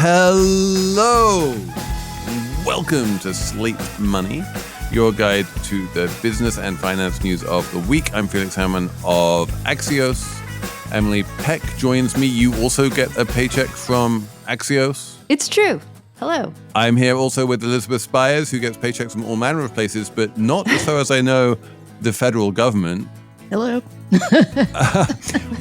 Hello! Welcome to Slate Money, your guide to the business and finance news of the week. I'm Felix Salmon of Axios. Emily Peck joins me. You also get a paycheck from Axios. It's true. Hello. I'm here also with Elizabeth Spiers, who gets paychecks from all manner of places, but not, as far as I know, the federal government. Hello.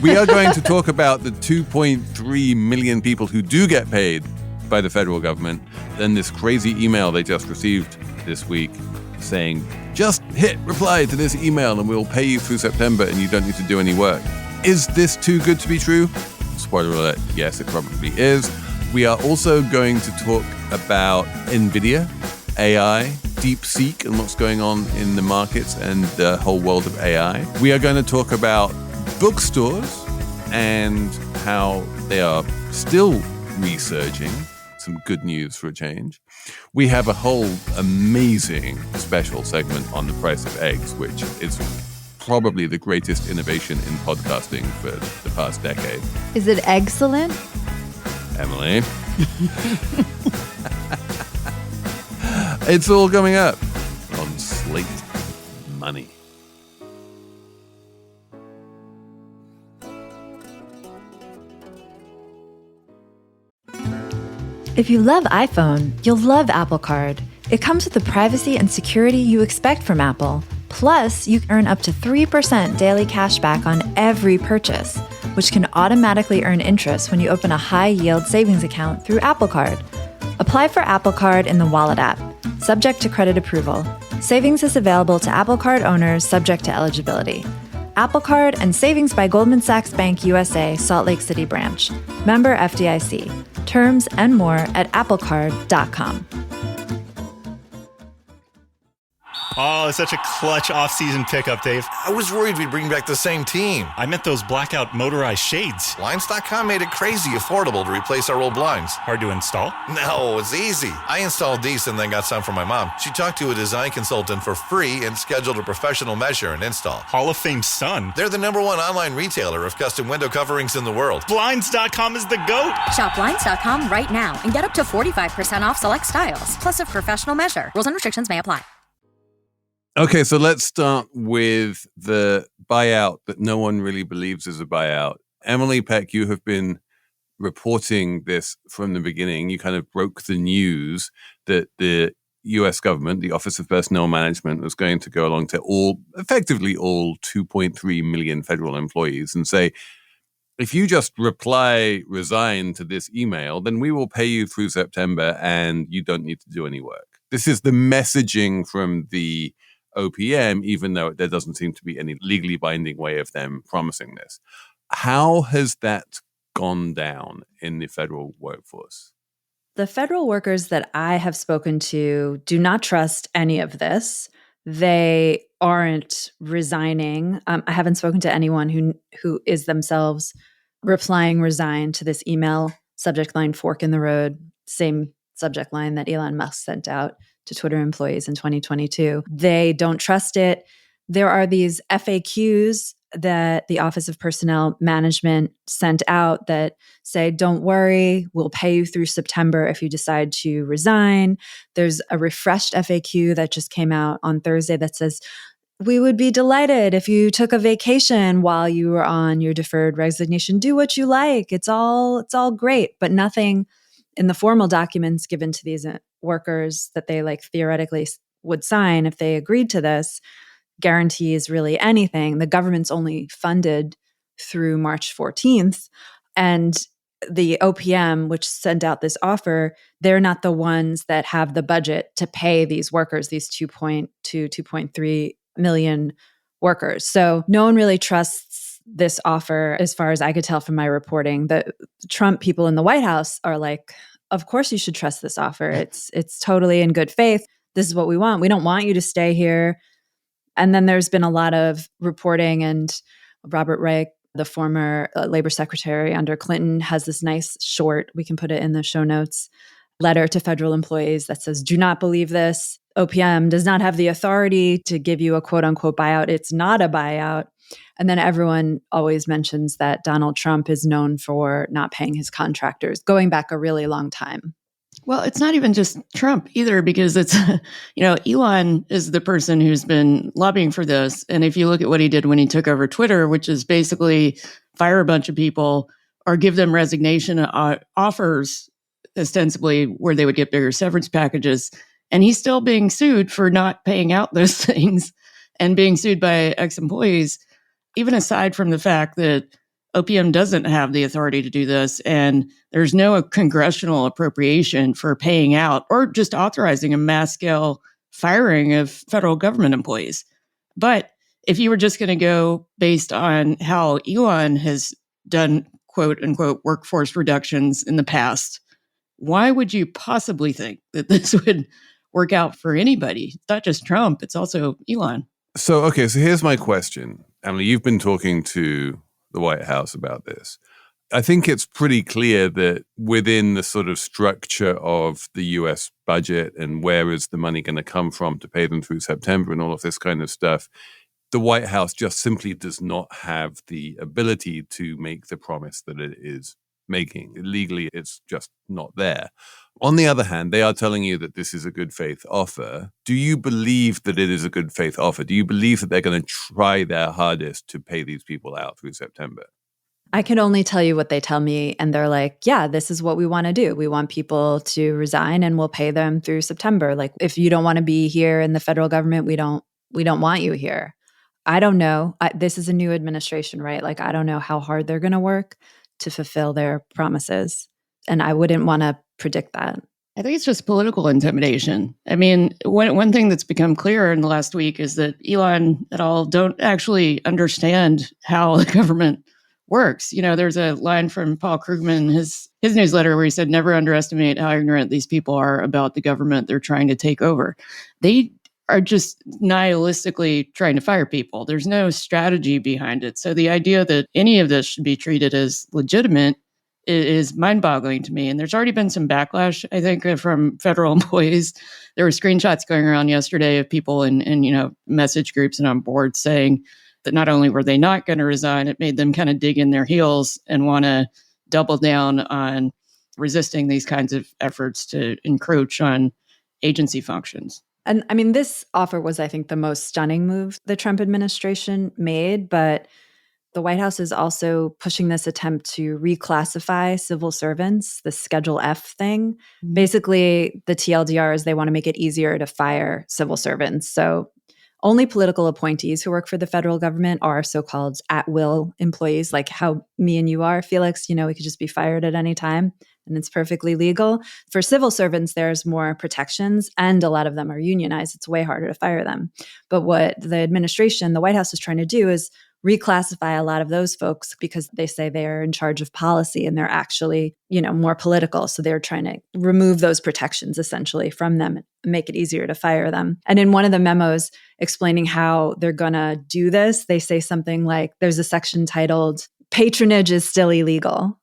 We are going to talk about the 2.3 million people who do get paid by the federal government. Then this crazy email they just received this week saying, just hit reply to this email and we'll pay you through September and you don't need to do any work. Is this too good to be true? Spoiler alert, yes, it probably is. We are also going to talk about Invidia, AI, Deepseek, and what's going on in the markets and the whole world of AI. We are going to talk about bookstores and how they are still resurging. Some good news for a change. We have a whole amazing special segment on the price of eggs, which is probably the greatest innovation in podcasting for the past decade. Is it excellent? Emily. It's all coming up on Slate Money. If you love iPhone, you'll love Apple Card. It comes with the privacy and security you expect from Apple. Plus, you can earn up to 3% daily cash back on every purchase, which can automatically earn interest when you open a high-yield savings account through Apple Card. Apply for Apple Card in the Wallet app, subject to credit approval. Savings is available to Apple Card owners subject to eligibility. Apple Card and Savings by Goldman Sachs Bank USA, Salt Lake City branch. Member FDIC. Terms and more at applecard.com. Oh, it's such a clutch off-season pickup, Dave. I was worried we'd bring back the same team. I meant those blackout motorized shades. Blinds.com made it crazy affordable to replace our old blinds. Hard to install? No, it's easy. I installed these and then got some for my mom. She talked to a design consultant for free and scheduled a professional measure and install. Hall of Fame son. They're the #1 online retailer of custom window coverings in the world. Blinds.com is the GOAT. Shop Blinds.com right now and get up to 45% off select styles, plus a professional measure. Rules and restrictions may apply. Okay, so let's start with the buyout that no one really believes is a buyout. Emily Peck, you have been reporting this from the beginning. You kind of broke the news that the US government, the Office of Personnel Management, was going to go along to effectively all 2.3 million federal employees and say, if you just resign to this email, then we will pay you through September and you don't need to do any work. This is the messaging from the OPM, even though there doesn't seem to be any legally binding way of them promising this. How has that gone down in the federal workforce? The federal workers that I have spoken to do not trust any of this. They aren't resigning. I haven't spoken to anyone who is themselves replying resign to this email, subject line fork in the road, same subject line that Elon Musk sent out to Twitter employees in 2022. They don't trust it. There are these FAQs that the Office of Personnel Management sent out that say, don't worry, we'll pay you through September if you decide to resign. There's a refreshed FAQ that just came out on Thursday that says, we would be delighted if you took a vacation while you were on your deferred resignation. Do what you like. It's all great, but nothing in the formal documents given to these workers that they theoretically would sign if they agreed to this guarantees really anything. The government's only funded through March 14th. And the OPM, which sent out this offer, they're not the ones that have the budget to pay these workers, these 2.3 million workers. So no one really trusts this offer, as far as I could tell from my reporting. The Trump people in the White House are like, of course you should trust this offer. It's totally in good faith. This is what we want. We don't want you to stay here. And then there's been a lot of reporting, and Robert Reich, the former labor secretary under Clinton, has this nice short, we can put it in the show notes, letter to federal employees that says, do not believe this. OPM does not have the authority to give you a quote unquote buyout. It's not a buyout. And then everyone always mentions that Donald Trump is known for not paying his contractors, going back a really long time. Well, it's not even just Trump either, because it's, Elon is the person who's been lobbying for this. And if you look at what he did when he took over Twitter, which is basically fire a bunch of people or give them resignation offers, ostensibly where they would get bigger severance packages. And he's still being sued for not paying out those things and being sued by ex-employees, even aside from the fact that OPM doesn't have the authority to do this, and there's no congressional appropriation for paying out or just authorizing a mass-scale firing of federal government employees. But if you were just going to go based on how Elon has done quote-unquote workforce reductions in the past, why would you possibly think that this would work out for anybody? It's not just Trump, it's also Elon. So here's my question. Emily, you've been talking to the White House about this. I think it's pretty clear that within the sort of structure of the US budget and where is the money going to come from to pay them through September and all of this kind of stuff, the White House just simply does not have the ability to make the promise that it is making. Legally, it's just not there. On the other hand, they are telling you that this is a good faith offer. Do you believe that it is a good faith offer? Do you believe that they're going to try their hardest to pay these people out through September? I can only tell you what they tell me, and they're like, yeah, this is what we want to do. We want people to resign and we'll pay them through September. Like, if you don't want to be here in the federal government, we don't want you here. I don't know. This is a new administration, right? Like, I don't know how hard they're going to work to fulfill their promises. And I wouldn't want to predict that. I think it's just political intimidation. I mean, one thing that's become clear in the last week is that Elon et al. Don't actually understand how the government works. There's a line from Paul Krugman in his newsletter where he said, never underestimate how ignorant these people are about the government they're trying to take over. They are just nihilistically trying to fire people. There's no strategy behind it. So the idea that any of this should be treated as legitimate is mind-boggling to me. And there's already been some backlash, I think, from federal employees. There were screenshots going around yesterday of people in message groups and on boards saying that not only were they not going to resign, it made them kind of dig in their heels and want to double down on resisting these kinds of efforts to encroach on agency functions. And I mean, this offer was, I think, the most stunning move the Trump administration made, but the White House is also pushing this attempt to reclassify civil servants, the Schedule F thing. Basically, the TLDR is they want to make it easier to fire civil servants. So only political appointees who work for the federal government are so-called at-will employees, like how me and you are, Felix. We could just be fired at any time, and it's perfectly legal. For civil servants, there's more protections, and a lot of them are unionized. It's way harder to fire them. But what the administration, the White House, is trying to do is reclassify a lot of those folks because they say they're in charge of policy and they're actually, more political. So they're trying to remove those protections essentially from them and make it easier to fire them. And in one of the memos explaining how they're going to do this, they say something like, there's a section titled, patronage is still illegal.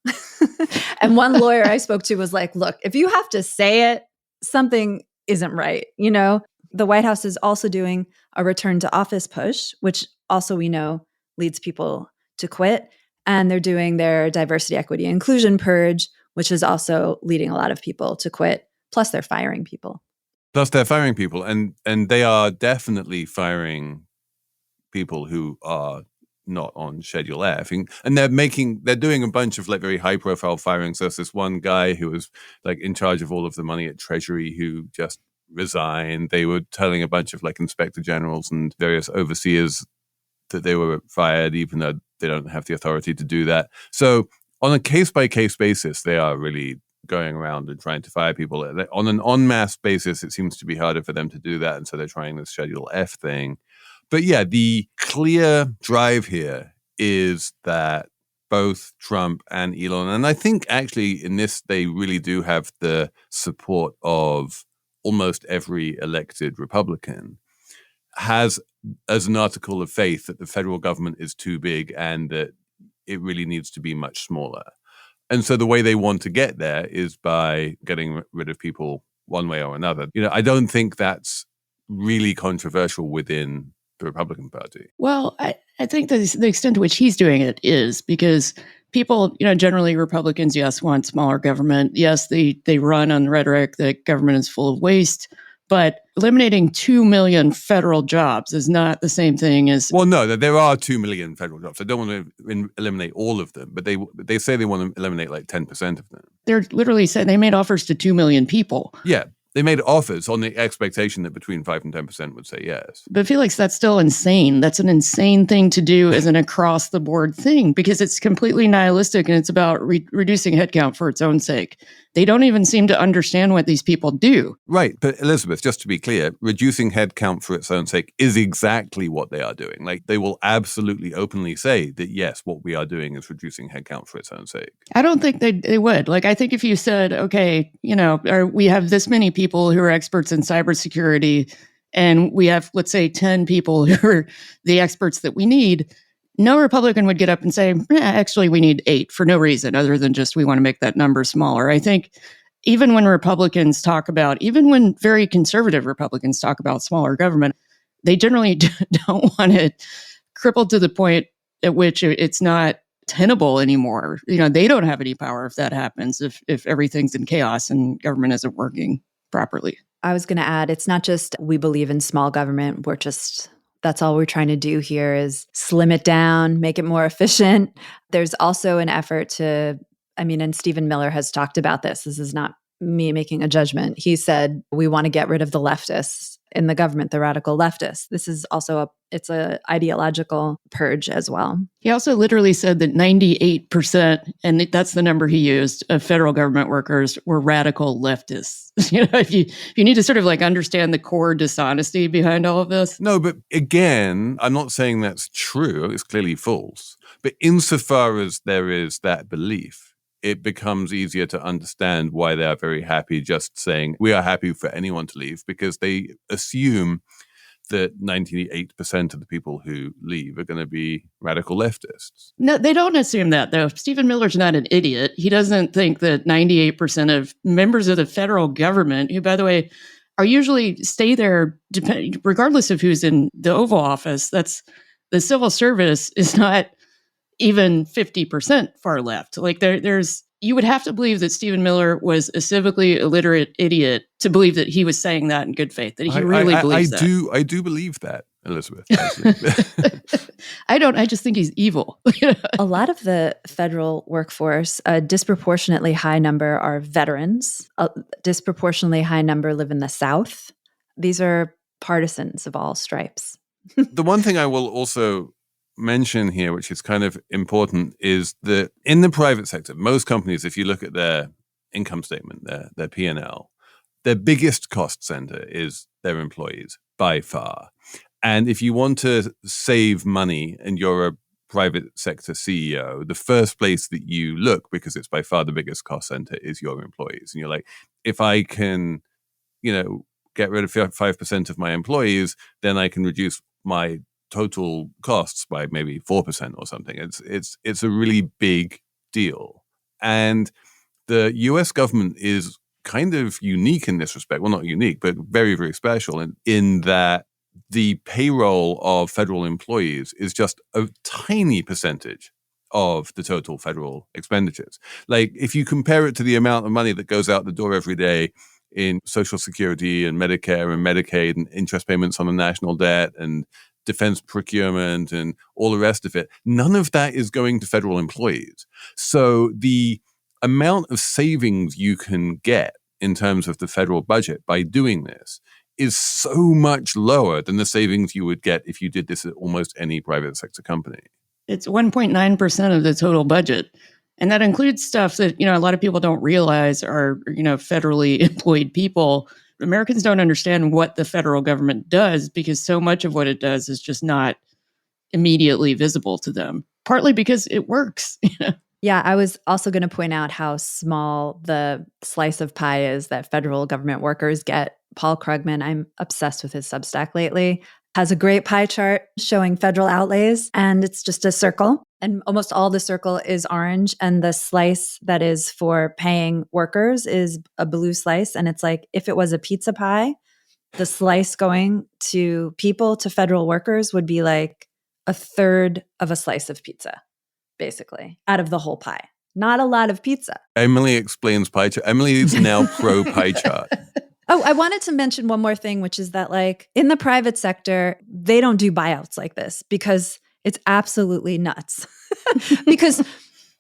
And one lawyer I spoke to was like, look, if you have to say it, something isn't right. The White House is also doing a return to office push, which also we know leads people to quit. And they're doing their diversity, equity, inclusion purge, which is also leading a lot of people to quit. Plus they're firing people. And they are definitely firing people who are not on Schedule F. And they're doing a bunch of very high profile firings. There's this one guy who was in charge of all of the money at Treasury who just resigned. They were telling a bunch of inspector generals and various overseers that they were fired, even though they don't have the authority to do that. So on a case-by-case basis, they are really going around and trying to fire people. On an en masse basis, it seems to be harder for them to do that, and so they're trying this Schedule F thing. But yeah, the clear drive here is that both Trump and Elon, and I think actually in this, they really do have the support of almost every elected Republican, has as an article of faith that the federal government is too big and that it really needs to be much smaller. And so the way they want to get there is by getting rid of people one way or another. I don't think that's really controversial within the Republican Party. Well, I think that the extent to which he's doing it is because people, generally Republicans, yes, want smaller government. Yes, they run on the rhetoric that government is full of waste. But eliminating 2 million federal jobs is not the same thing as... Well, no, there are 2 million federal jobs. I don't want to eliminate all of them, but they say they want to eliminate like 10% of them. They're literally saying they made offers to 2 million people. Yeah. They made offers on the expectation that between 5 and 10% would say yes. But Felix, that's still insane. That's an insane thing to do as an across-the-board thing because it's completely nihilistic and it's about reducing headcount for its own sake. They don't even seem to understand what these people do. Right. But Elizabeth, just to be clear, reducing headcount for its own sake is exactly what they are doing. Like, they will absolutely openly say that, yes, what we are doing is reducing headcount for its own sake. I don't think they would. Like, I think if you said, okay, we have this many people who are experts in cybersecurity and we have, let's say, 10 people who are the experts that we need, no Republican would get up and say, actually, we need 8 for no reason other than just we want to make that number smaller. I think even when Republicans talk about, even when very conservative Republicans talk about smaller government, they generally don't want it crippled to the point at which it's not tenable anymore. They don't have any power if that happens, if everything's in chaos and government isn't working properly. I was going to add, it's not just we believe in small government. That's all we're trying to do here is slim it down, make it more efficient. There's also an effort to, and Stephen Miller has talked about this. This is not me making a judgment. He said, we want to get rid of the leftists in the government, the radical leftists. This is also it's a ideological purge as well. He also literally said that 98%, and that's the number he used, of federal government workers were radical leftists. If you need to sort of like understand the core dishonesty behind all of this. No, but again, I'm not saying that's true. It's clearly false. But insofar as there is that belief, it becomes easier to understand why they are very happy just saying, we are happy for anyone to leave, because they assume that 98% of the people who leave are going to be radical leftists. No, they don't assume that, though. Stephen Miller's not an idiot. He doesn't think that 98% of members of the federal government, who, by the way, are usually stay there regardless of who's in the Oval Office, that's the civil service is not even 50% far left. Like there's you would have to believe that Stephen Miller was a civically illiterate idiot to believe that he was saying that in good faith, that he really believes that. I do believe that, Elizabeth. I just think he's evil. A lot of the federal workforce, a disproportionately high number are veterans. A disproportionately high number live in the South. These are partisans of all stripes. The one thing I will also mention here, which is kind of important, is that in the private sector, most companies, if you look at their income statement, their P&L, their biggest cost center is their employees by far. And if you want to save money and you're a private sector CEO, the first place that you look, because it's by far the biggest cost center, is your employees. And you're like, if I can, get rid of 5% of my employees, then I can reduce my total costs by maybe 4% or something. It's a really big deal. And the US government is kind of unique in this respect. Well, not unique, but very, very special in that the payroll of federal employees is just a tiny percentage of the total federal expenditures. Like, if you compare it to the amount of money that goes out the door every day in Social Security and Medicare and Medicaid and interest payments on the national debt and defense procurement and all the rest of it, none of that is going to federal employees. So the amount of savings you can get in terms of the federal budget by doing this is so much lower than the savings you would get if you did this at almost any private sector company. It's 1.9% of the total budget. And that includes stuff that, a lot of people don't realize are, federally employed people. Americans don't understand what the federal government does because so much of what it does is just not immediately visible to them, partly because it works. Yeah, I was also going to point out how small the slice of pie is that federal government workers get. Paul Krugman, I'm obsessed with his Substack lately, has a great pie chart showing federal outlays, and it's just a circle. And almost all the circle is orange, and the slice that is for paying workers is a blue slice. And it's like, if it was a pizza pie, the slice going to people, to federal workers, would be like a third of a slice of pizza, basically, out of the whole pie. Not a lot of pizza. Emily explains pie chart. Emily is now pro pie chart. Oh, I wanted to mention one more thing, which is that like in the private sector, they don't do buyouts like this because it's absolutely nuts. Because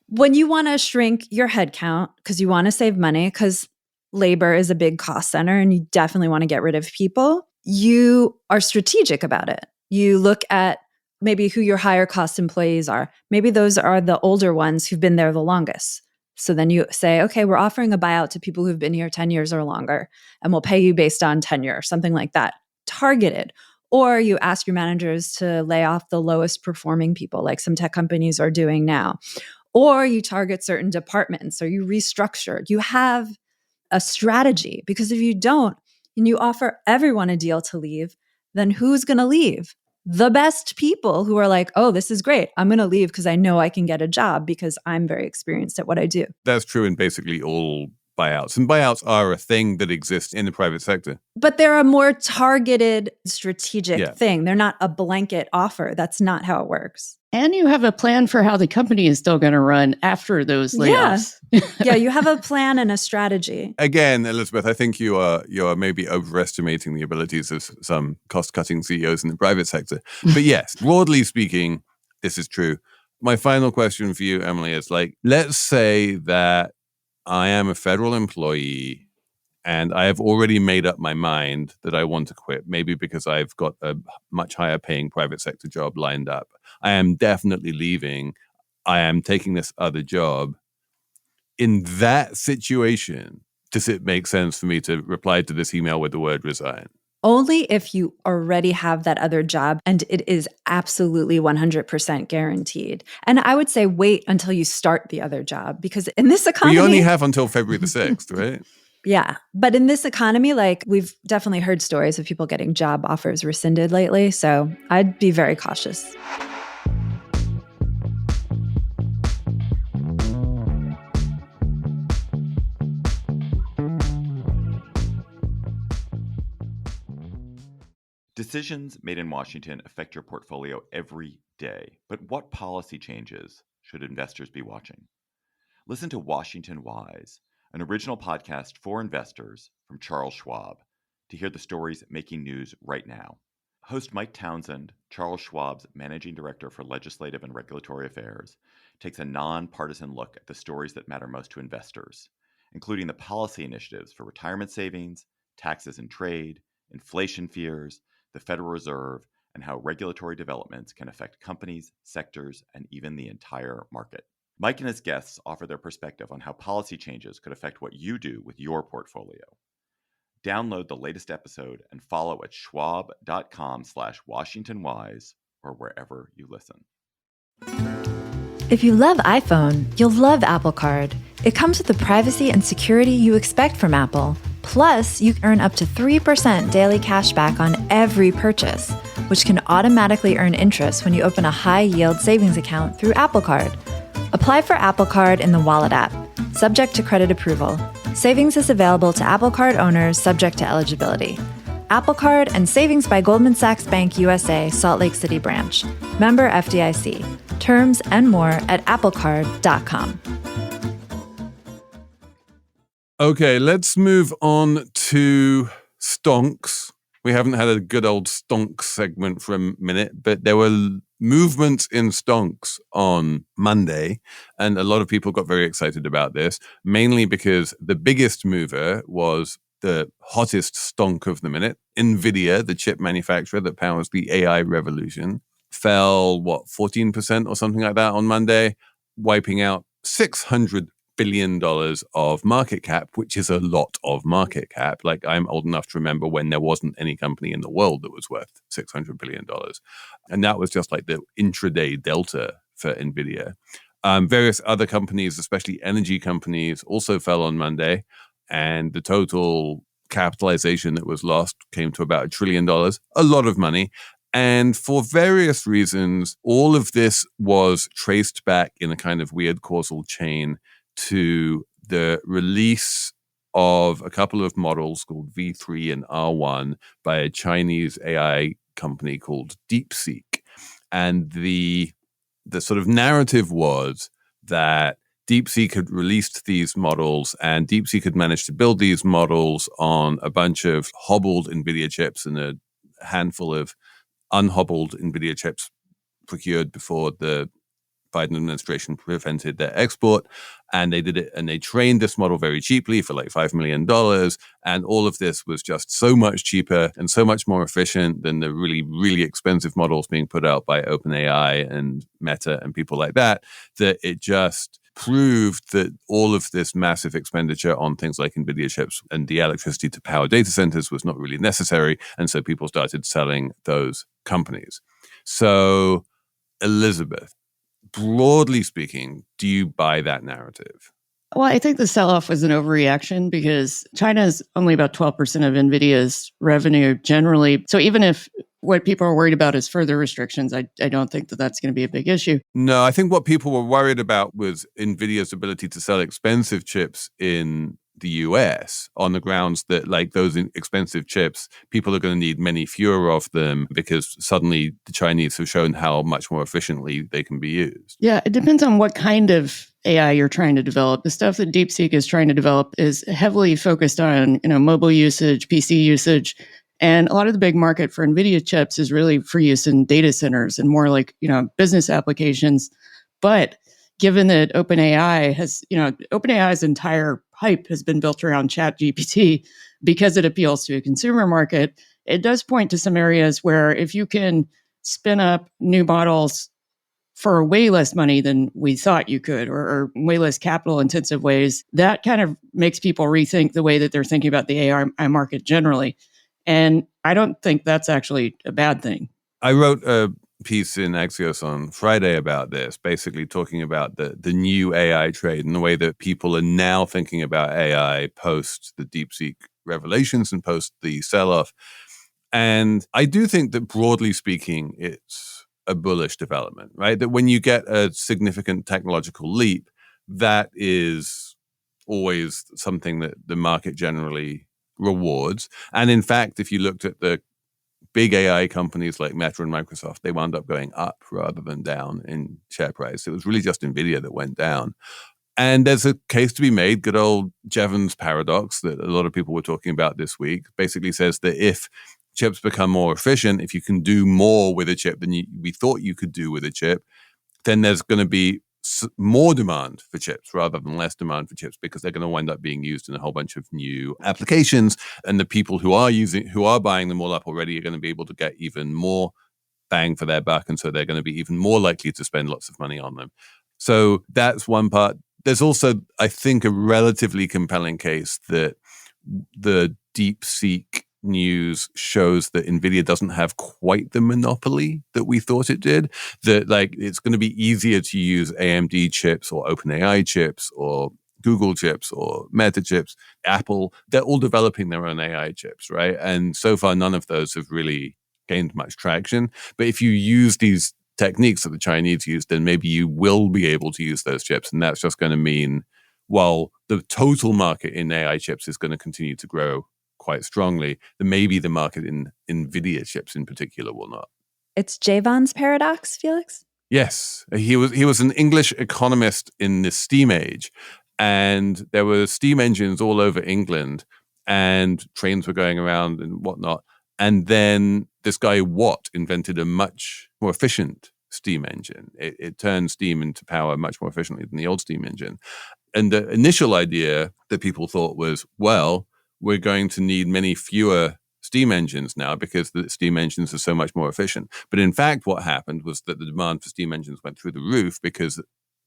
when you want to shrink your headcount because you want to save money, because labor is a big cost center and you definitely want to get rid of people, you are strategic about it. You look at maybe who your higher cost employees are. Maybe those are the older ones who've been there the longest. So then you say, okay, we're offering a buyout to people who've been here 10 years or longer, and we'll pay you based on tenure, something like that, targeted. Or you ask your managers to lay off the lowest performing people, like some tech companies are doing now. Or you target certain departments, or you restructure. You have a strategy, because if you don't, and you offer everyone a deal to leave, then who's going to leave? The best people who are like, oh, this is great. I'm going to leave because I know I can get a job because I'm very experienced at what I do. That's true in basically all buyouts. And buyouts are a thing that exists in the private sector. But they're a more targeted, strategic thing. They're not a blanket offer. That's not how it works. And you have a plan for how the company is still going to run after those layoffs. Yeah, you have a plan and a strategy. Again, Elizabeth, I think you are maybe overestimating the abilities of some cost-cutting CEOs in the private sector. But yes, broadly speaking, this is true. My final question for you, Emily, is like, let's say that I am a federal employee and I have already made up my mind that I want to quit, maybe because I've got a much higher paying private sector job lined up. I am definitely leaving. I am taking this other job. In that situation, does it make sense for me to reply to this email with the word resign? Only if you already have that other job and it is absolutely 100% guaranteed. And I would say wait until you start the other job, because in this economy— We only have until February the 6th, right? Yeah. But in this economy, like, we've definitely heard stories of people getting job offers rescinded lately. So I'd be very cautious. Decisions made in Washington affect your portfolio every day. But what policy changes should investors be watching? Listen to Washington Wise, an original podcast for investors from Charles Schwab, to hear the stories making news right now. Host Mike Townsend, Charles Schwab's managing director for legislative and regulatory affairs, takes a nonpartisan look at the stories that matter most to investors, including the policy initiatives for retirement savings, taxes and trade, inflation fears, the Federal Reserve, and how regulatory developments can affect companies, sectors, and even the entire market. Mike and his guests offer their perspective on how policy changes could affect what you do with your portfolio. Download the latest episode and follow at schwab.com/WashingtonWise or wherever you listen. If you love iPhone, you'll love Apple Card. It comes with the privacy and security you expect from Apple. Plus, you earn up to 3% daily cash back on every purchase, which can automatically earn interest when you open a high-yield savings account through Apple Card. Apply for Apple Card in the Wallet app, subject to credit approval. Savings is available to Apple Card owners subject to eligibility. Apple Card and Savings by Goldman Sachs Bank USA, Salt Lake City branch. Member FDIC. Terms and more at applecard.com. Okay, let's move on to stonks. We haven't had a good old stonks segment for a minute, but there were movements in stonks on Monday, and a lot of people got very excited about this, mainly because the biggest mover was the hottest stonk of the minute. Invidia, the chip manufacturer that powers the AI revolution, fell, 14% or something like that on Monday, wiping out $600 billion of market cap, which is a lot of market cap. Like, I'm old enough to remember when there wasn't any company in the world that was worth $600 billion. And that was just like the intraday delta for Invidia. Various other companies, especially energy companies, also fell on Monday. And the total capitalization that was lost came to about $1 trillion, a lot of money. And for various reasons, all of this was traced back in a kind of weird causal chain to the release of a couple of models called V3 and R1 by a Chinese AI company called Deepseek. And the sort of narrative was that Deepseek had released these models, and Deepseek had managed to build these models on a bunch of hobbled Nvidia chips and a handful of unhobbled Nvidia chips procured before the Biden administration prevented their export. And they did it, and they trained this model very cheaply for like $5 million. And all of this was just so much cheaper and so much more efficient than the really, really expensive models being put out by OpenAI and Meta and people like that, that it just proved that all of this massive expenditure on things like Nvidia chips and the electricity to power data centers was not really necessary. And so people started selling those companies. So, Elizabeth, broadly speaking, do you buy that narrative? Well, I think the sell-off was an overreaction because China is only about 12% of NVIDIA's revenue generally. So even if what people are worried about is further restrictions, I don't think that that's going to be a big issue. No, I think what people were worried about was NVIDIA's ability to sell expensive chips in the US on the grounds that, like, those expensive chips, people are going to need many fewer of them because suddenly the Chinese have shown how much more efficiently they can be used. Yeah, it depends on what kind of AI you're trying to develop. The stuff that Deepseek is trying to develop is heavily focused on, mobile usage, PC usage. And a lot of the big market for NVIDIA chips is really for use in data centers and more like, business applications. But given that OpenAI's entire hype has been built around ChatGPT because it appeals to a consumer market, it does point to some areas where if you can spin up new models for way less money than we thought you could, or way less capital intensive ways, that kind of makes people rethink the way that they're thinking about the AI market generally. And I don't think that's actually a bad thing. I wrote a piece in Axios on Friday about this, basically talking about the new AI trade and the way that people are now thinking about AI post the DeepSeek revelations and post the sell-off. And I do think that, broadly speaking, it's a bullish development, right? That when you get a significant technological leap, that is always something that the market generally rewards. And in fact, if you looked at the big AI companies like Meta and Microsoft, they wound up going up rather than down in share price. It was really just Nvidia that went down. And there's a case to be made, good old Jevons paradox that a lot of people were talking about this week, basically says that if chips become more efficient, if you can do more with a chip than we thought you could do with a chip, then there's going to be more demand for chips rather than less demand for chips, because they're going to wind up being used in a whole bunch of new applications. And the people who are buying them all up already are going to be able to get even more bang for their buck. And so they're going to be even more likely to spend lots of money on them. So that's one part. There's also, I think, a relatively compelling case that the DeepSeek news shows that Nvidia doesn't have quite the monopoly that we thought it did. That, like, it's going to be easier to use AMD chips or OpenAI chips or Google chips or Meta chips, Apple. They're all developing their own AI chips, right? And so far, none of those have really gained much traction. But if you use these techniques that the Chinese use, then maybe you will be able to use those chips. And that's just going to mean, while the total market in AI chips is going to continue to grow quite strongly, then maybe the market in Nvidia chips in particular will not. It's Jevons paradox, Felix? Yes. He was an English economist in the steam age, and there were steam engines all over England, and trains were going around and whatnot. And then this guy Watt invented a much more efficient steam engine. It turned steam into power much more efficiently than the old steam engine. And the initial idea that people thought was, well, we're going to need many fewer steam engines now because the steam engines are so much more efficient. But in fact, what happened was that the demand for steam engines went through the roof because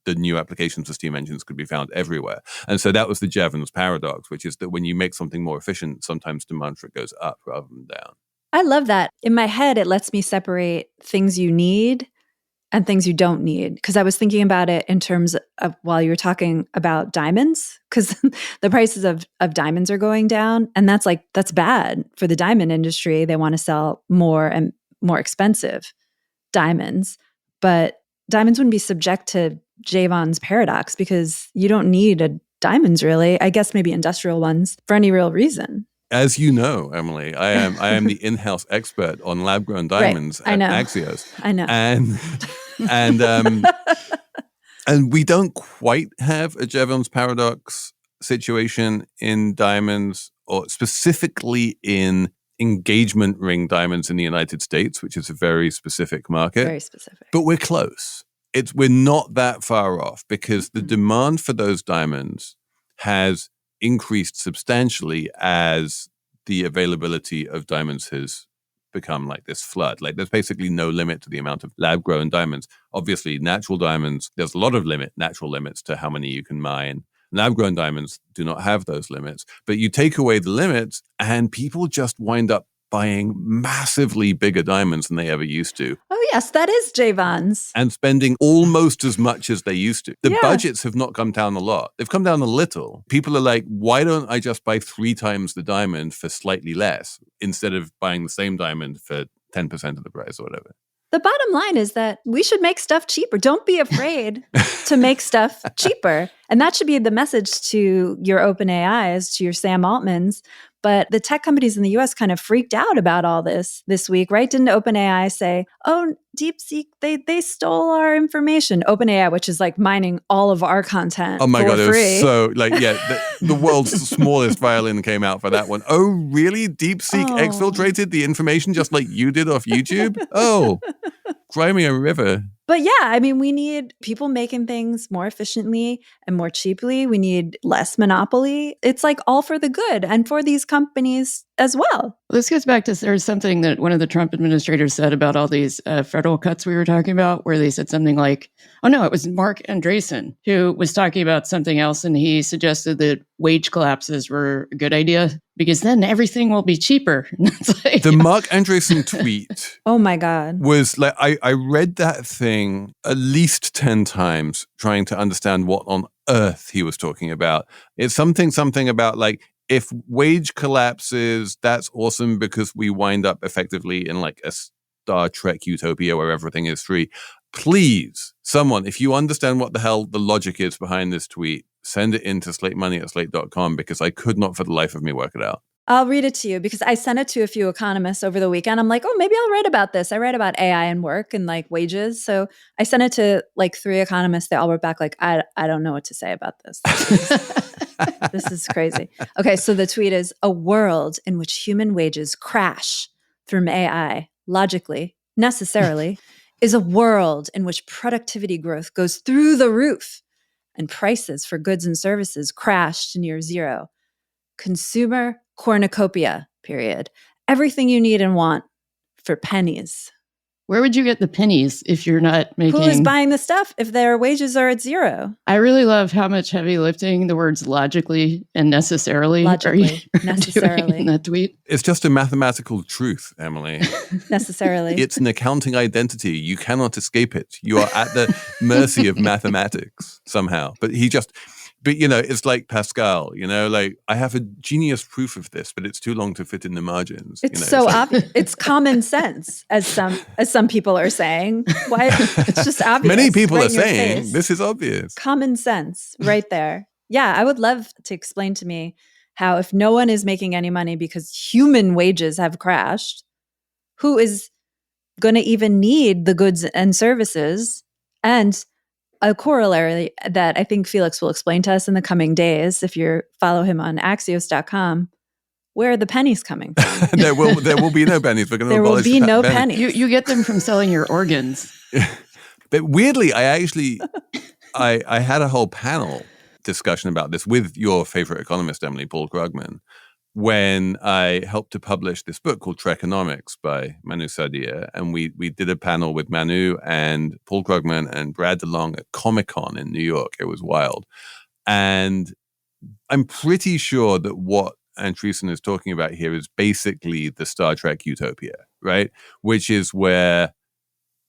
the new applications for steam engines could be found everywhere. And so that was the Jevons paradox, which is that when you make something more efficient, sometimes demand for it goes up rather than down. I love that. In my head, it lets me separate things you need and things you don't need. Because I was thinking about it in terms of, while you were talking about diamonds, because the prices of diamonds are going down. And that's bad for the diamond industry. They want to sell more and more expensive diamonds. But diamonds wouldn't be subject to Jevons paradox because you don't need a diamonds, really. I guess maybe industrial ones for any real reason. As you know, Emily, I am the in-house expert on lab-grown diamonds at Axios. I know. And we don't quite have a Jevons paradox situation in diamonds, or specifically in engagement ring diamonds in the United States, which is a very specific market. Very specific. But we're close. We're not that far off, because the demand for those diamonds has increased substantially as the availability of diamonds has become like this flood. Like, there's basically no limit to the amount of lab-grown diamonds. Obviously, natural diamonds, there's a lot of natural limits to how many you can mine. Lab-grown diamonds do not have those limits. But you take away the limits, and people just wind up buying massively bigger diamonds than they ever used to. Oh, yes, that is Jevons. And spending almost as much as they used to. The budgets have not come down a lot. They've come down a little. People are like, why don't I just buy 3 times the diamond for slightly less instead of buying the same diamond for 10% of the price or whatever? The bottom line is that we should make stuff cheaper. Don't be afraid to make stuff cheaper. And that should be the message to your OpenAIs, to your Sam Altmans. But the tech companies in the US kind of freaked out about all this week, right? Didn't OpenAI say, oh, Deepseek, they stole our information? OpenAI, which is like mining all of our content. Oh my God, free. it was so like, the world's smallest violin came out for that one. Oh, really? Deepseek exfiltrated the information just like you did off YouTube? Oh, cry me a river. But yeah, I mean, we need people making things more efficiently and more cheaply. We need less monopoly. It's like all for the good and for these companies as well. This gets back to, there's something that one of the Trump administrators said about all these federal cuts we were talking about, where they said something like, oh no, it was Mark Andreessen who was talking about something else. And he suggested that wage collapses were a good idea because then everything will be cheaper. Like, the Mark Andreessen tweet. Oh my God. Was like, I read that thing at least 10 times trying to understand what on earth he was talking about. It's something about like, if wage collapses, that's awesome because we wind up effectively in like a Star Trek utopia where everything is free. Please, someone, if you understand what the hell the logic is behind this tweet, send it into slatemoney@slate.com because I could not for the life of me work it out. I'll read it to you because I sent it to a few economists over the weekend. I'm like, oh, maybe I'll write about this. I write about AI and work and like wages. So I sent it to like 3 economists. They all wrote back like, I don't know what to say about this. This is crazy. Okay, so the tweet is, a world in which human wages crash from AI, logically, necessarily, is a world in which productivity growth goes through the roof and prices for goods and services crash to near zero. Consumer cornucopia, period. Everything you need and want for pennies. Where would you get the pennies if you're not making... Who is buying the stuff if their wages are at zero? I really love how much heavy lifting the words logically and necessarily necessarily doing in that tweet. It's just a mathematical truth, Emily. Necessarily. It's an accounting identity. You cannot escape it. You are at the mercy of mathematics somehow. But you know, it's like Pascal, you know, like I have a genius proof of this, but it's too long to fit in the margins. It's so obvious. It's common sense, as some people are saying. Why? It's just obvious. Many people are saying this is obvious. Common sense right there. Yeah, I would love to explain to me how if no one is making any money because human wages have crashed, who is going to even need the goods and services? And a corollary that I think Felix will explain to us in the coming days, if you follow him on Axios.com, where are the pennies coming from? there will be no pennies. We're going to abolish there will be no pennies. You get them from selling your organs. But weirdly, I had a whole panel discussion about this with your favorite economist, Emily, Paul Krugman, when I helped to publish this book called Trekonomics by Manu Saadia. And we did a panel with Manu and Paul Krugman and Brad DeLong at Comic-Con in New York. It was wild. And I'm pretty sure that what Andreessen is talking about here is basically the Star Trek utopia, right? Which is where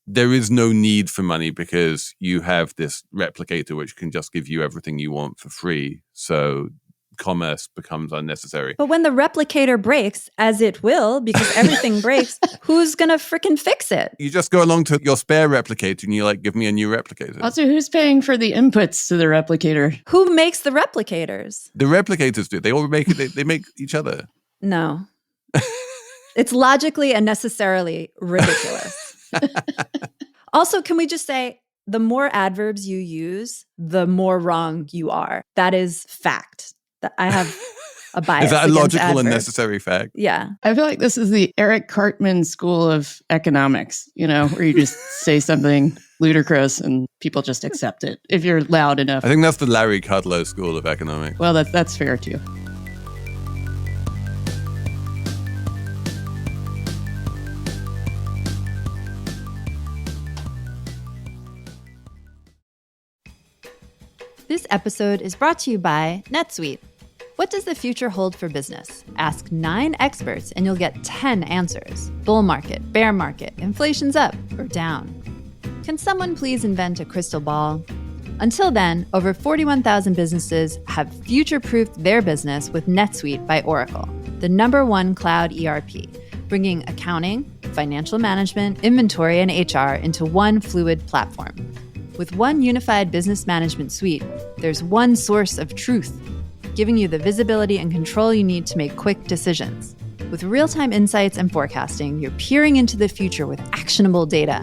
there is no need for money because you have this replicator which can just give you everything you want for free. So commerce becomes unnecessary. But when the replicator breaks, as it will, because everything breaks, who's going to freaking fix it? You just go along to your spare replicator and you're like, give me a new replicator. Also, who's paying for the inputs to the replicator? Who makes the replicators? The replicators do. They all make it. They make each other. No. It's logically and necessarily ridiculous. Also, can we just say, the more adverbs you use, the more wrong you are. That is fact. I have a bias. Is that a against logical and adverbs. necessary fact? Yeah. I feel like this is the Eric Cartman school of economics, where you just say something ludicrous and people just accept it if you're loud enough. I think that's the Larry Kudlow school of economics. Well, that's fair too. This episode is brought to you by NetSuite. What does the future hold for business? Ask 9 experts and you'll get 10 answers. Bull market, bear market, inflation's up or down. Can someone please invent a crystal ball? Until then, over 41,000 businesses have future-proofed their business with NetSuite by Oracle, the #1 cloud ERP, bringing accounting, financial management, inventory, and HR into one fluid platform. With one unified business management suite, there's one source of truth, giving you the visibility and control you need to make quick decisions. With real-time insights and forecasting, you're peering into the future with actionable data.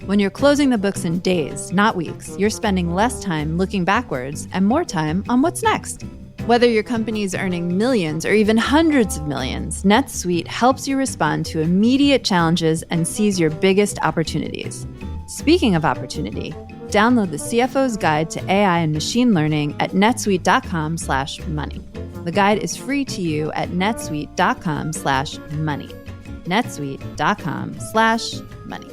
When you're closing the books in days, not weeks, you're spending less time looking backwards and more time on what's next. Whether your company is earning millions or even hundreds of millions, NetSuite helps you respond to immediate challenges and seize your biggest opportunities. Speaking of opportunity, download the CFO's Guide to AI and Machine Learning at netsuite.com/money. The guide is free to you at netsuite.com/money. netsuite.com/money.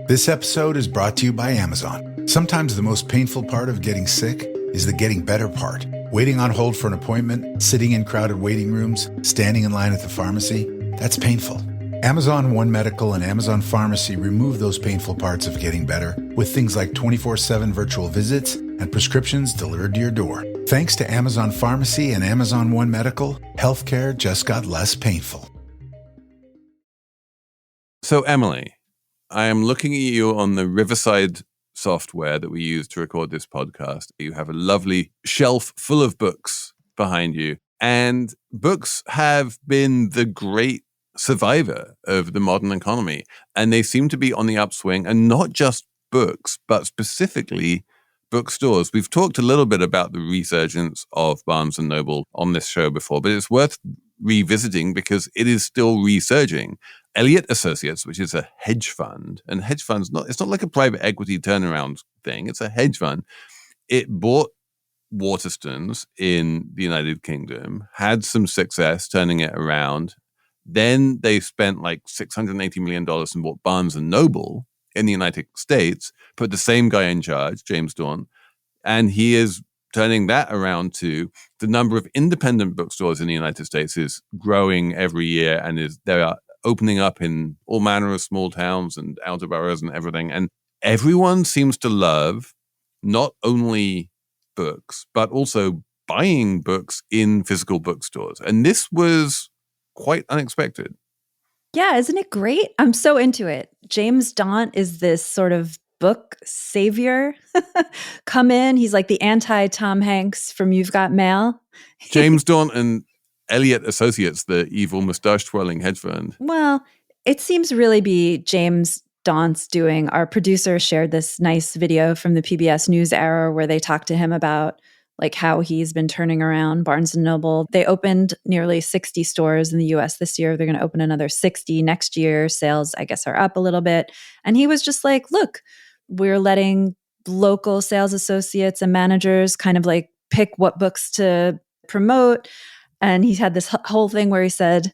This episode is brought to you by Amazon. Sometimes the most painful part of getting sick is the getting better part. Waiting on hold for an appointment, sitting in crowded waiting rooms, standing in line at the pharmacy, that's painful. Amazon One Medical and Amazon Pharmacy remove those painful parts of getting better with things like 24/7 virtual visits and prescriptions delivered to your door. Thanks to Amazon Pharmacy and Amazon One Medical, healthcare just got less painful. So, Emily, I am looking at you on the Riverside software that we use to record this podcast. You have a lovely shelf full of books behind you, and books have been the great survivor of the modern economy, and they seem to be on the upswing, and not just books, but specifically bookstores. We've talked a little bit about the resurgence of Barnes & Noble on this show before, but it's worth revisiting because it is still resurging. Elliott Associates, which is a hedge fund, and hedge funds, it's not like a private equity turnaround thing, it's a hedge fund. It bought Waterstones in the United Kingdom, had some success turning it around. Then they spent like $680 million and bought Barnes & Noble in the United States, put the same guy in charge, James Dawn, and he is turning that around to the number of independent bookstores in the United States is growing every year, and they are opening up in all manner of small towns and outer boroughs and everything. And everyone seems to love not only books, but also buying books in physical bookstores. And this was quite unexpected. Yeah, isn't it great? I'm so into it. James Daunt is this sort of book savior. Come in. He's like the anti-Tom Hanks from You've Got Mail. James Daunt and Elliott Associates, the evil mustache-twirling hedge fund. Well, it seems really be James Daunt's doing. Our producer shared this nice video from the PBS NewsHour where they talked to him about like how he's been turning around Barnes & Noble. They opened nearly 60 stores in the US this year. They're going to open another 60 next year. Sales, I guess, are up a little bit. And he was just like, look, we're letting local sales associates and managers kind of like pick what books to promote. And he had this whole thing where he said,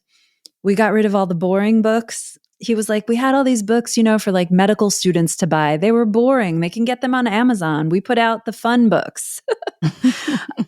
we got rid of all the boring books. He was like, we had all these books, for like medical students to buy. They were boring. They can get them on Amazon. We put out the fun books.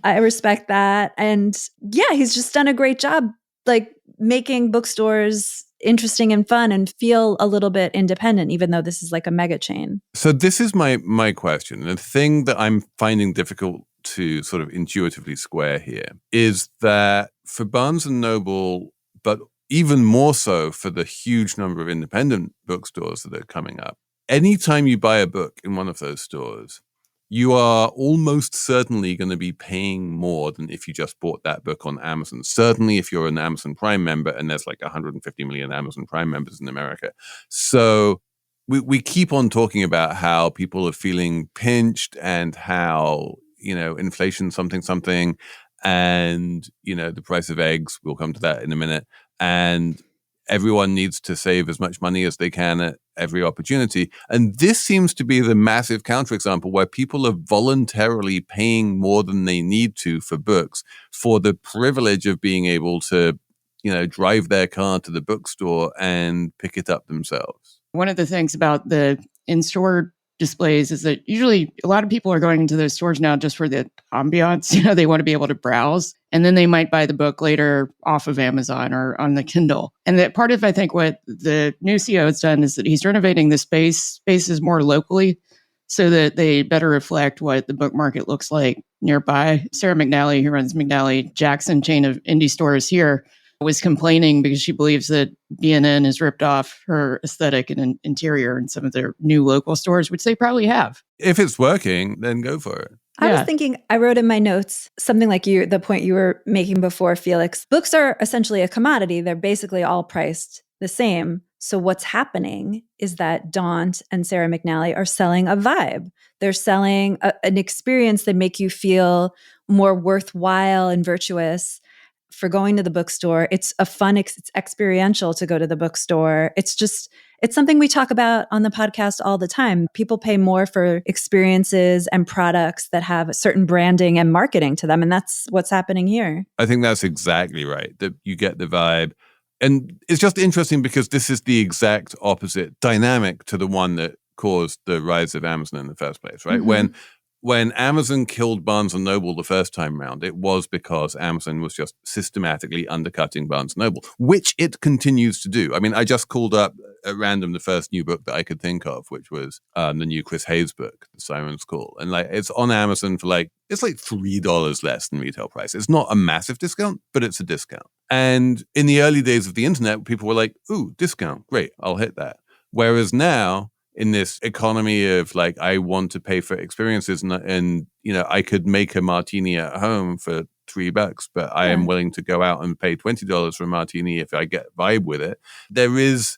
I respect that. And yeah, he's just done a great job, like making bookstores interesting and fun and feel a little bit independent, even though this is like a mega chain. So this is my question. The thing that I'm finding difficult to sort of intuitively square here is that for Barnes & Noble, but even more so for the huge number of independent bookstores that are coming up, anytime you buy a book in one of those stores, you are almost certainly going to be paying more than if you just bought that book on Amazon. Certainly if you're an Amazon Prime member, and there's like 150 million Amazon Prime members in America. So we keep on talking about how people are feeling pinched and how, inflation something, and, the price of eggs, we'll come to that in a minute. And everyone needs to save as much money as they can at every opportunity. And this seems to be the massive counterexample where people are voluntarily paying more than they need to for books for the privilege of being able to, drive their car to the bookstore and pick it up themselves. One of the things about the in-store displays is that usually a lot of people are going into those stores now just for the ambiance. They want to be able to browse, and then they might buy the book later off of Amazon or on the Kindle. And that part of, I think, what the new CEO has done is that he's renovating the spaces more locally so that they better reflect what the book market looks like nearby. Sarah McNally, who runs McNally Jackson chain of indie stores here, was complaining because she believes that B&N has ripped off her aesthetic and interior in some of their new local stores, which they probably have. If it's working, then go for it. I was thinking, I wrote in my notes something like the point you were making before, Felix. Books are essentially a commodity. They're basically all priced the same. So what's happening is that Daunt and Sarah McNally are selling a vibe. They're selling an experience that make you feel more worthwhile and virtuous for going to the bookstore. It's a fun, it's experiential to go to the bookstore. It's something we talk about on the podcast all the time. People pay more for experiences and products that have a certain branding and marketing to them. And that's what's happening here. I think that's exactly right. That you get the vibe. And it's just interesting because this is the exact opposite dynamic to the one that caused the rise of Amazon in the first place, right? Mm-hmm. When Amazon killed Barnes & Noble the first time round, it was because Amazon was just systematically undercutting Barnes & Noble, which it continues to do. I mean, I just called up at random the first new book that I could think of, which was the new Chris Hayes book, The Siren's Call. And it's on Amazon for it's like $3 less than retail price. It's not a massive discount, but it's a discount. And in the early days of the internet, people were like, ooh, discount, great, I'll hit that. Whereas now, in this economy of I want to pay for experiences and I could make a martini at home for $3, but I am willing to go out and pay $20 for a martini if I get vibe with it. There is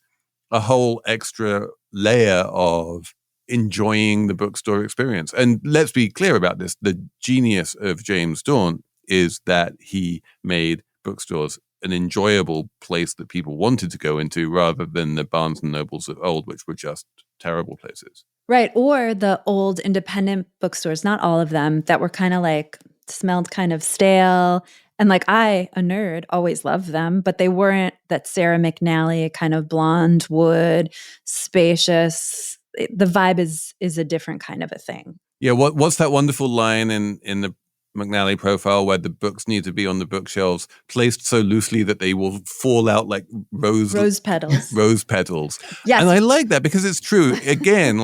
a whole extra layer of enjoying the bookstore experience. And let's be clear about this. The genius of James Daunt is that he made bookstores an enjoyable place that people wanted to go into rather than the Barnes & Nobles of old, which were just terrible places. Right. Or the old independent bookstores, not all of them, that were kind of smelled kind of stale. And I, a nerd, always loved them, but they weren't that Sarah McNally kind of blonde wood, spacious. The vibe is a different kind of a thing. Yeah. What's that wonderful line in the McNally profile where the books need to be on the bookshelves placed so loosely that they will fall out like rose petals. Rose petals. Yes. And I like that because it's true. Again,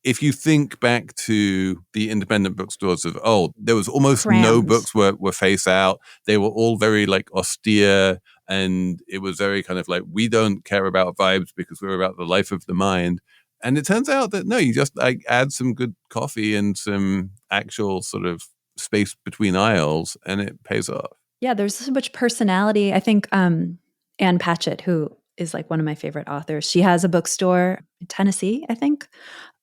if you think back to the independent bookstores of old, there was almost no books were face out. They were all very austere, and it was very kind of we don't care about vibes because we're about the life of the mind. And it turns out that no, you just add some good coffee and some actual sort of space between aisles and it pays off. Yeah, there's so much personality. I think Ann Patchett, who is one of my favorite authors, she has a bookstore in Tennessee, I think,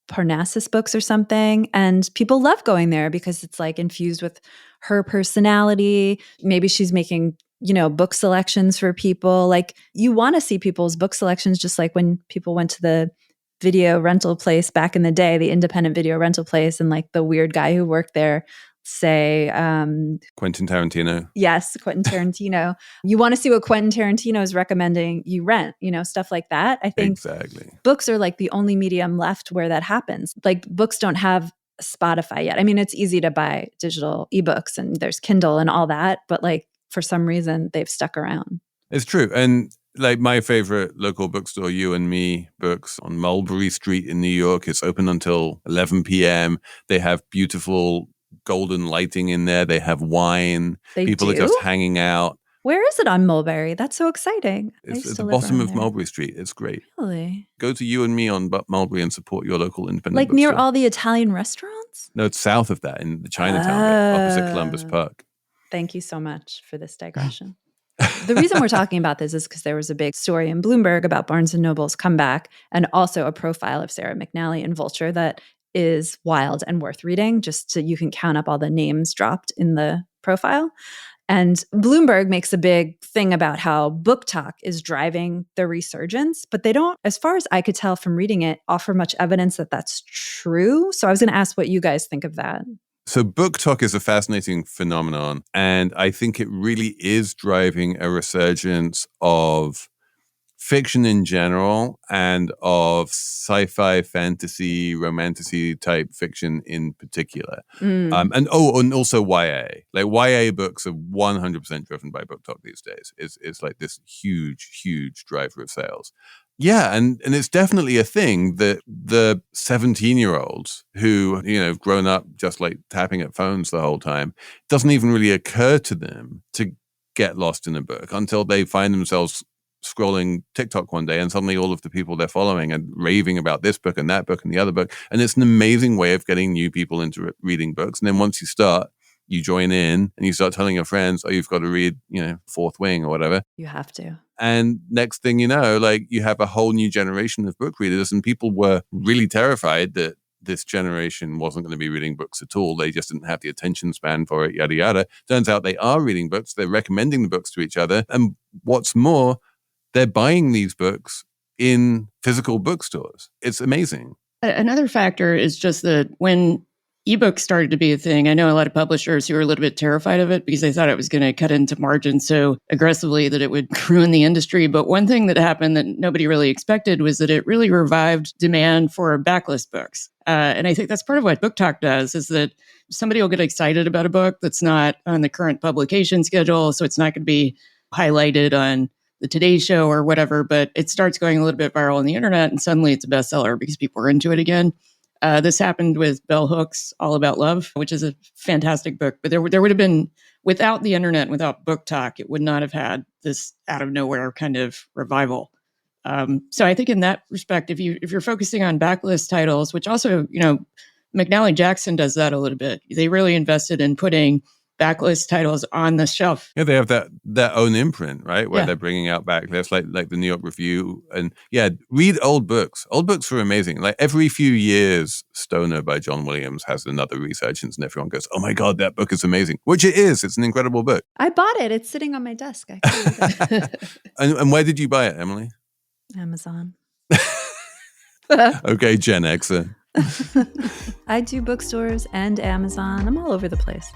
Parnassus Books or something. And people love going there because it's infused with her personality. Maybe she's making, book selections for people. You want to see people's book selections, just like when people went to the video rental place back in the day, the independent video rental place, and the weird guy who worked there, say Quentin Tarantino. Yes, Quentin Tarantino. You want to see what Quentin Tarantino is recommending you rent, stuff like that. I think exactly. Books are the only medium left where that happens. Books don't have Spotify yet. I mean, it's easy to buy digital ebooks and there's Kindle and all that, but for some reason they've stuck around. It's true. And Like my favorite local bookstore, You and Me Books on Mulberry Street in New York. It's open until 11 p.m. They have beautiful golden lighting in there. They have wine. People are just hanging out. Where is it on Mulberry? That's so exciting. It's at the bottom of Mulberry Street. It's great. Really? Go to You and Me on Mulberry and support your local independent Like bookstore. near all the Italian restaurants? No, it's south of that in the Chinatown bit, opposite Columbus Park. Thank you so much for this digression. The reason we're talking about this is because there was a big story in Bloomberg about Barnes & Noble's comeback and also a profile of Sarah McNally in Vulture that is wild and worth reading, just so you can count up all the names dropped in the profile. And Bloomberg makes a big thing about how book talk is driving the resurgence, but they don't, as far as I could tell from reading it, offer much evidence that that's true. So I was going to ask what you guys think of that. So book talk is a fascinating phenomenon, and I think it really is driving a resurgence of fiction in general and of sci-fi, fantasy, romantasy type fiction in particular. And also YA. Like YA books are 100% driven by book talk these days. It's like this huge driver of sales. Yeah, and it's definitely a thing that the 17-year-olds who, have grown up just like tapping at phones the whole time, doesn't even really occur to them to get lost in a book until they find themselves scrolling TikTok one day and suddenly all of the people they're following are raving about this book and that book and the other book. And it's an amazing way of getting new people into reading books. And then once you start, you join in and you start telling your friends, oh, you've got to read, Fourth Wing or whatever. You have to. And next thing you know, like you have a whole new generation of book readers, and people were really terrified that this generation wasn't going to be reading books at all. They just didn't have the attention span for it, yada, yada. Turns out they are reading books. They're recommending the books to each other. And what's more, they're buying these books in physical bookstores. It's amazing. Another factor is just that when ebooks started to be a thing, I know a lot of publishers who were a little bit terrified of it because they thought it was going to cut into margins so aggressively that it would ruin the industry. But one thing that happened that nobody really expected was that it really revived demand for backlist books. And I think that's part of what Book Talk does, is that somebody will get excited about a book that's not on the current publication schedule, so it's not going to be highlighted on the Today Show or whatever, but it starts going a little bit viral on the internet and suddenly it's a bestseller because people are into it again. This happened with Bell Hooks' All About Love, which is a fantastic book. But there would have been, without the internet, without Book Talk, it would not have had this out of nowhere kind of revival. So I think in that respect, if you're focusing on backlist titles, which also, McNally Jackson does that a little bit. They really invested in putting backlist titles on the shelf. Yeah, they have their own imprint, right? Where they're bringing out backlists, like the New York Review. And read old books. Old books are amazing. Like every few years, Stoner by John Williams has another resurgence and everyone goes, oh my God, that book is amazing. Which it is. It's an incredible book. I bought it. It's sitting on my desk. I can't read it. And where did you buy it, Emily? Amazon. Okay, Gen Xer. I do bookstores and Amazon. I'm all over the place.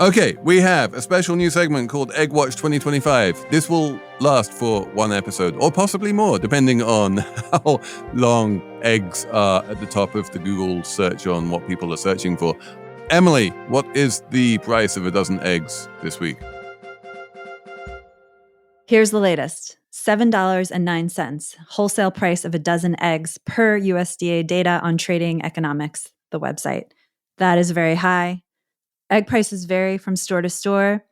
Okay, we have a special new segment called Egg Watch 2025. This will last for one episode, or possibly more, depending on how long eggs are at the top of the Google search on what people are searching for. Emily, what is the price of a dozen eggs this week? Here's the latest. $7.09, wholesale price of a dozen eggs per USDA data on Trading Economics, the website. That is very high. Egg prices vary from store to store.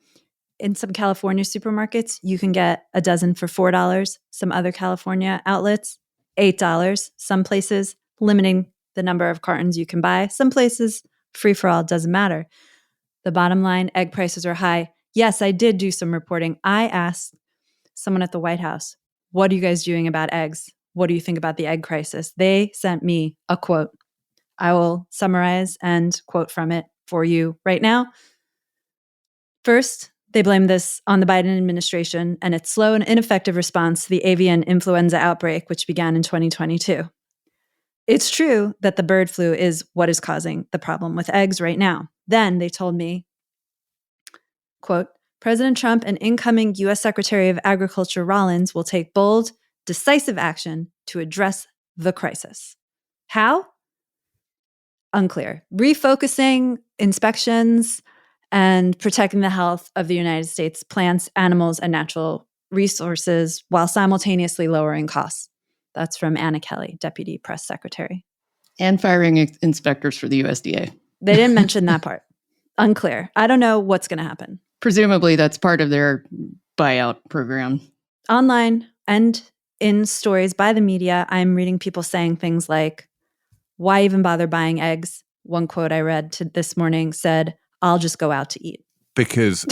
In some California supermarkets, you can get a dozen for $4. Some other California outlets, $8. Some places, limiting the number of cartons you can buy. Some places, free for all, doesn't matter. The bottom line, egg prices are high. Yes, I did do some reporting. I asked someone at the White House, what are you guys doing about eggs? What do you think about the egg crisis? They sent me a quote. I will summarize and quote from it for you right now. First, they blame this on the Biden administration and its slow and ineffective response to the avian influenza outbreak, which began in 2022. It's true that the bird flu is what is causing the problem with eggs right now. Then they told me, quote, President Trump and incoming U.S. Secretary of Agriculture Rollins will take bold, decisive action to address the crisis. How? Unclear. Refocusing inspections and protecting the health of the United States plants, animals, and natural resources while simultaneously lowering costs. That's from Anna Kelly, Deputy Press Secretary. And firing inspectors for the USDA. They didn't mention that part. Unclear. I don't know what's going to happen. Presumably that's part of their buyout program. Online and in stories by the media, I'm reading people saying things like, why even bother buying eggs? One quote I read this morning said, I'll just go out to eat. Because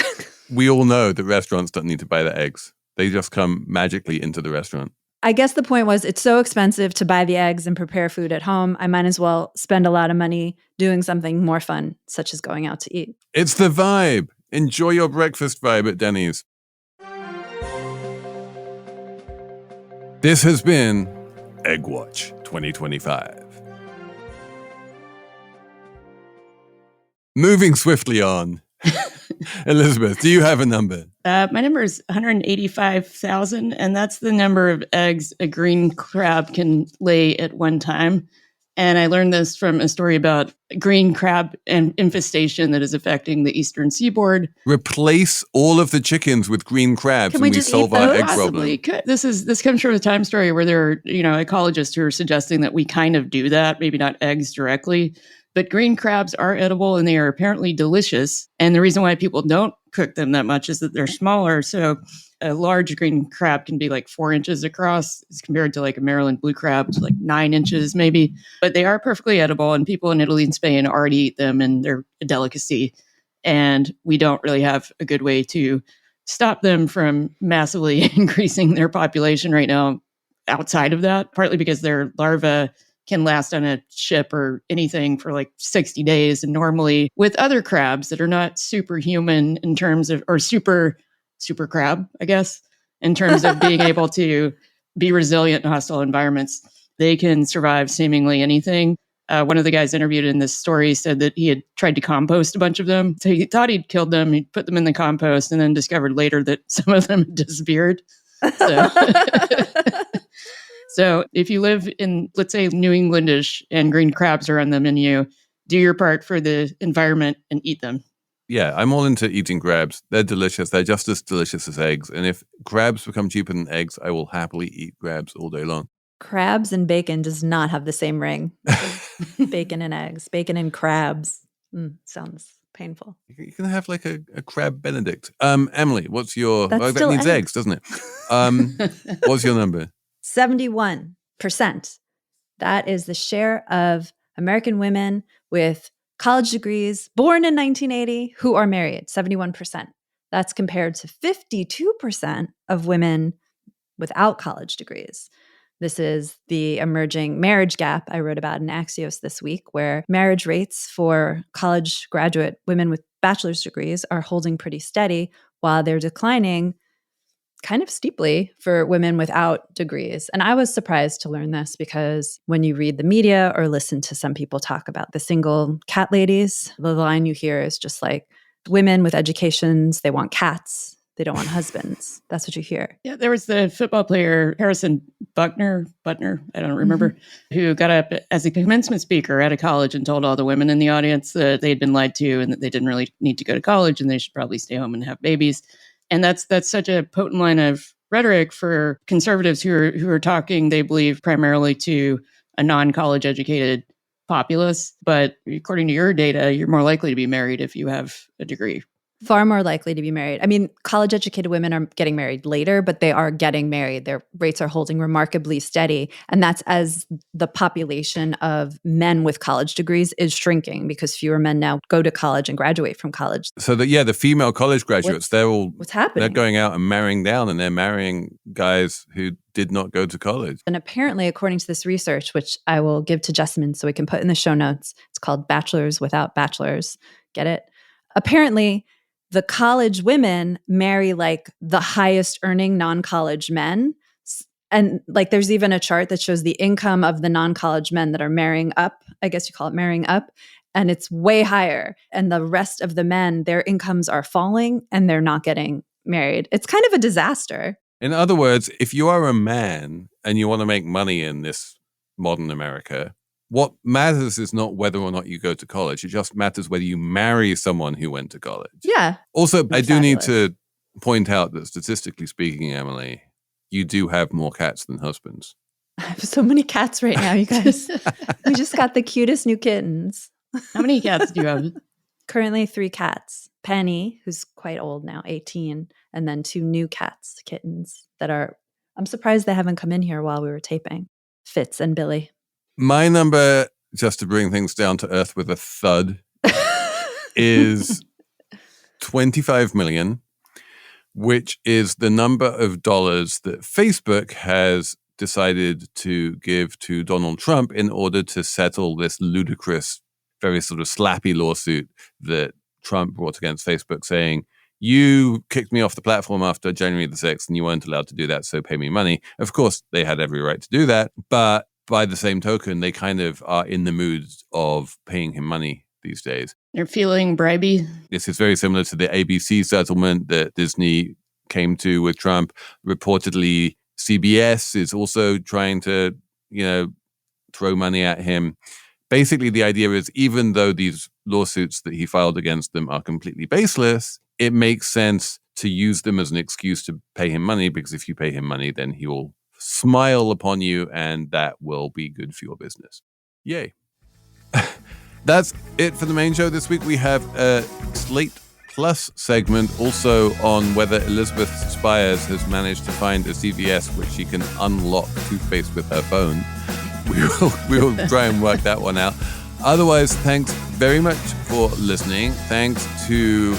we all know that restaurants don't need to buy the eggs. They just come magically into the restaurant. I guess the point was it's so expensive to buy the eggs and prepare food at home. I might as well spend a lot of money doing something more fun, such as going out to eat. It's the vibe. Enjoy your breakfast vibe at Denny's. This has been Egg Watch 2025. Moving swiftly on. Elizabeth, do you have a number? My number is 185,000, and that's the number of eggs a green crab can lay at one time. And I learned this from a story about green crab infestation that is affecting the eastern seaboard. Replace all of the chickens with green crabs and we solve our egg problem. This comes from a Time story where there are, ecologists who are suggesting that we kind of do that, maybe not eggs directly. But green crabs are edible and they are apparently delicious. And the reason why people don't cook them that much is that they're smaller. So a large green crab can be like 4 inches across as compared to like a Maryland blue crab, like 9 inches maybe. But they are perfectly edible and people in Italy and Spain already eat them and they're a delicacy. And we don't really have a good way to stop them from massively increasing their population right now outside of that, partly because their larvae can last on a ship or anything for like 60 days. And normally with other crabs that are not superhuman in terms of, or super crab, I guess, in terms of being able to be resilient in hostile environments, they can survive seemingly anything. One of the guys interviewed in this story said that he had tried to compost a bunch of them. So he thought he'd killed them. He put them in the compost and then discovered later that some of them had disappeared. So So if you live in, let's say, New Englandish and green crabs are on the menu, do your part for the environment and eat them. Yeah, I'm all into eating crabs. They're delicious. They're just as delicious as eggs. And if crabs become cheaper than eggs, I will happily eat crabs all day long. Crabs and bacon does not have the same ring. Bacon and eggs. Bacon and crabs. Sounds painful. You can have like a crab Benedict. Emily, what's your... That needs eggs, doesn't it? What's your number? 71%. That is the share of American women with college degrees born in 1980 who are married, 71%. That's compared to 52% of women without college degrees. This is the emerging marriage gap I wrote about in Axios this week, where marriage rates for college graduate women with bachelor's degrees are holding pretty steady while they're declining kind of steeply for women without degrees. And I was surprised to learn this because when you read the media or listen to some people talk about the single cat ladies, the line you hear is just like, women with educations, they want cats. They don't want husbands. That's what you hear. Yeah, there was the football player, Harrison Butner, I don't remember, who got up as a commencement speaker at a college and told all the women in the audience that they'd been lied to and that they didn't really need to go to college and they should probably stay home and have babies. And that's such a potent line of rhetoric for conservatives who are talking, they believe, primarily to a non-college educated populace. But according to your data, you're more likely to be married if you have a degree. Far more likely to be married. I mean, college-educated women are getting married later, but they are getting married. Their rates are holding remarkably steady. And that's as the population of men with college degrees is shrinking because fewer men now go to college and graduate from college. So the female college graduates, what's happening? They're going out and marrying down and they're marrying guys who did not go to college. And apparently, according to this research, which I will give to Jessamine so we can put in the show notes, it's called Bachelors Without Bachelors. Get it? Apparently, the college women marry like the highest earning non-college men. And like there's even a chart that shows the income of the non-college men that are marrying up. I guess you call it marrying up. and it's way higher. And the rest of the men, their incomes are falling and they're not getting married. It's kind of a disaster. In other words, if you are a man and you want to make money in this modern America, what matters is not whether or not you go to college. It just matters whether you marry someone who went to college. Yeah. Also, I do need Fabulous. to point out that statistically speaking, Emily, you do have more cats than husbands. I have so many cats right now, you guys. We just got the cutest new kittens. How many cats do you have? Currently 3 cats. Penny, who's quite old now, 18, and then 2 new kittens that are, I'm surprised they haven't come in here while we were taping. Fitz and Billy. My number, just to bring things down to earth with a thud, is 25 million, which is the number of dollars that Facebook has decided to give to Donald Trump in order to settle this ludicrous, very sort of slappy lawsuit that Trump brought against Facebook, saying, you kicked me off the platform after January the 6th and you weren't allowed to do that, so pay me money. Of course, they had every right to do that, but by the same token, they kind of are in the mood of paying him money these days. They're feeling bribey. This is very similar to the ABC settlement that Disney came to with Trump. Reportedly, CBS is also trying to, throw money at him. Basically, the idea is even though these lawsuits that he filed against them are completely baseless, it makes sense to use them as an excuse to pay him money, because if you pay him money, then he will smile upon you and that will be good for your business. Yay. That's it for the main show this week. We have a Slate Plus segment also on whether Elizabeth Spiers has managed to find a CVS which she can unlock toothpaste with her phone. We will try and work that one out. Otherwise, thanks very much for listening. Thanks to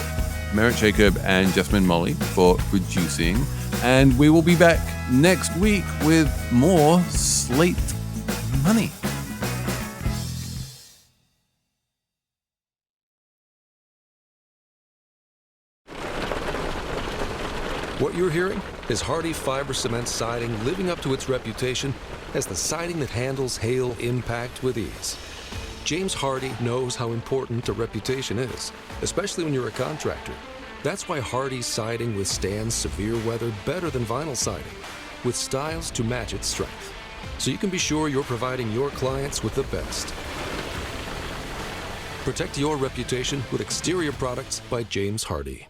Merritt Jacob and Jessamine Molli for producing. And we will be back next week with more Slate Money. What you're hearing is Hardie Fiber Cement Siding living up to its reputation as the siding that handles hail impact with ease. James Hardie knows how important a reputation is, especially when you're a contractor. That's why Hardie Siding withstands severe weather better than vinyl siding, with styles to match its strength. So you can be sure you're providing your clients with the best. Protect your reputation with exterior products by James Hardie.